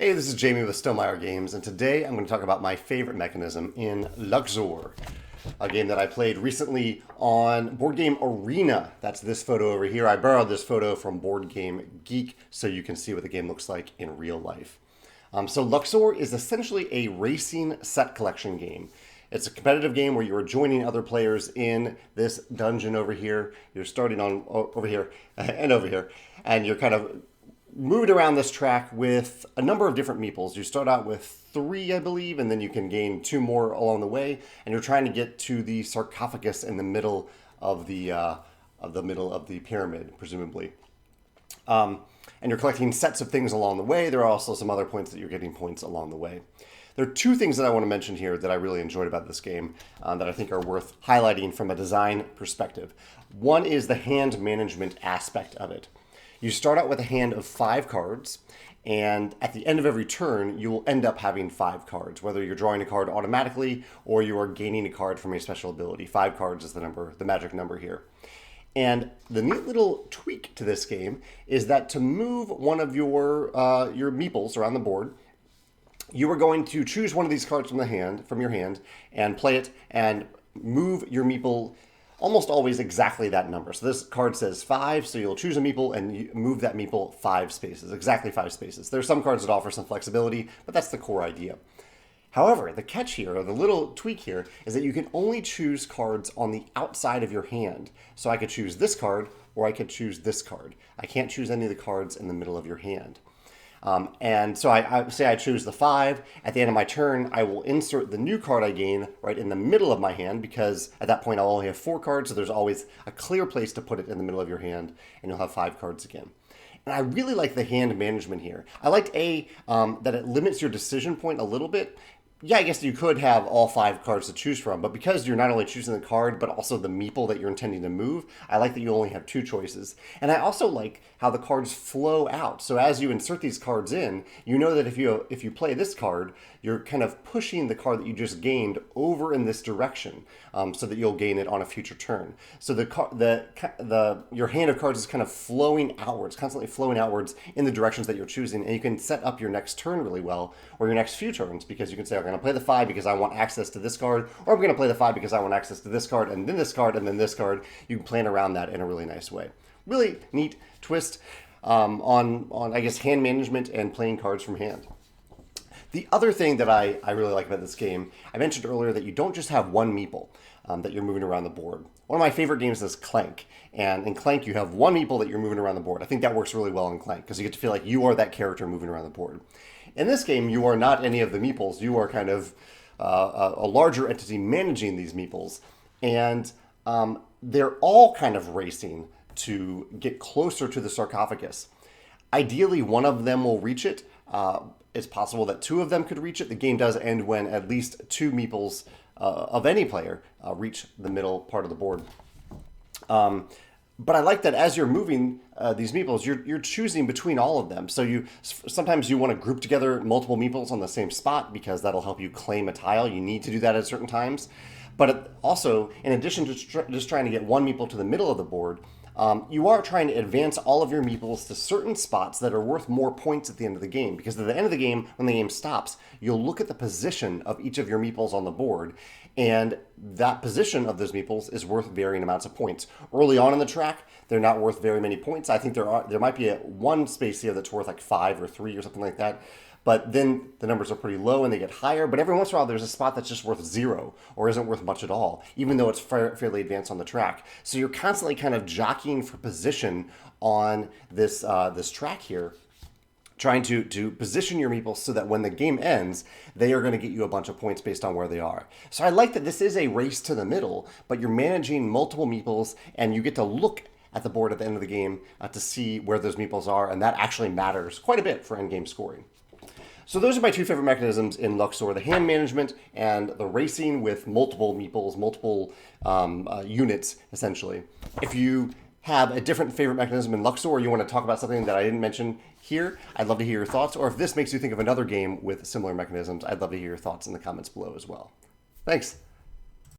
Hey, this is Jamey with Stonemaier Games, and today I'm going to talk about my favorite mechanism in Luxor, a game that I played recently on Board Game Arena. That's this photo over here. I borrowed this photo from Board Game Geek so you can see what the game looks like in real life. So Luxor is essentially a racing set collection game. It's a competitive game where you are joining other players in this dungeon over here. You're starting on over here and over here, and you're kind of moved around this track with a number of different meeples. You start out with 3, I believe, and then you can gain 2 more along the way. And you're trying to get to the sarcophagus in the middle of the pyramid, presumably. And you're collecting sets of things along the way. There are also some other points that you're getting points along the way. There are 2 things that I want to mention here that I really enjoyed about this game that I think are worth highlighting from a design perspective. One is the hand management aspect of it. You start out with a hand of 5 cards, and at the end of every turn, you will end up having 5 cards, whether you're drawing a card automatically or you are gaining a card from a special ability. 5 cards is the magic number here. And the neat little tweak to this game is that to move one of your meeples around the board, you are going to choose one of these cards from your hand, and play it and move your meeple almost always exactly that number. So this card says 5, so you'll choose a meeple and you move that meeple 5 spaces, exactly 5 spaces. There are some cards that offer some flexibility, but that's the core idea. However, the catch here, or the little tweak here, is that you can only choose cards on the outside of your hand. So I could choose this card, or I could choose this card. I can't choose any of the cards in the middle of your hand. And so I say I choose the 5. At the end of my turn, I will insert the new card I gain right in the middle of my hand, because at that point I'll only have 4 cards, so there's always a clear place to put it in the middle of your hand, and you'll have 5 cards again. And I really like the hand management here. I liked that it limits your decision point a little bit. Yeah, I guess you could have all 5 cards to choose from, but because you're not only choosing the card, but also the meeple that you're intending to move, I like that you only have 2 choices. And I also like how the cards flow out. So as you insert these cards in, you know that if you play this card, you're kind of pushing the card that you just gained over in this direction, so that you'll gain it on a future turn. So your hand of cards is kind of flowing outwards, constantly flowing outwards in the directions that you're choosing, and you can set up your next turn really well, or your next few turns, because you can say, I'm going to play the 5 because I want access to this card, or I'm going to play the 5 because I want access to this card, and then this card, and then this card. You can plan around that in a really nice way. Really neat twist on I guess, hand management and playing cards from hand. The other thing that I really like about this game, I mentioned earlier that you don't just have one meeple that you're moving around the board. One of my favorite games is Clank, and in Clank you have one meeple that you're moving around the board. I think that works really well in Clank, because you get to feel like you are that character moving around the board. In this game, you are not any of the meeples. You are kind of a larger entity managing these meeples, and they're all kind of racing to get closer to the sarcophagus. Ideally, one of them will reach it. It's possible that 2 of them could reach it. The game does end when at least 2 meeples of any player reach the middle part of the board. But I like that as you're moving these meeples, you're choosing between all of them. So sometimes you want to group together multiple meeples on the same spot, because that'll help you claim a tile. You need to do that at certain times. But also, in addition to just trying to get one meeple to the middle of the board, you are trying to advance all of your meeples to certain spots that are worth more points at the end of the game. Because at the end of the game, when the game stops, you'll look at the position of each of your meeples on the board, and that position of those meeples is worth varying amounts of points. Early on in the track, they're not worth very many points. I think there might be one space here that's worth like 5 or 3 or something like that. But then the numbers are pretty low and they get higher. But every once in a while, there's a spot that's just worth 0 or isn't worth much at all, even though it's fairly advanced on the track. So you're constantly kind of jockeying for position on this track here, trying to position your meeples so that when the game ends, they are going to get you a bunch of points based on where they are. So I like that this is a race to the middle, but you're managing multiple meeples, and you get to look at the board at the end of the game to see where those meeples are, and that actually matters quite a bit for endgame scoring. So those are my 2 favorite mechanisms in Luxor, the hand management and the racing with multiple meeples, multiple units, essentially. If you have a different favorite mechanism in Luxor, or you want to talk about something that I didn't mention here, I'd love to hear your thoughts. Or if this makes you think of another game with similar mechanisms, I'd love to hear your thoughts in the comments below as well. Thanks.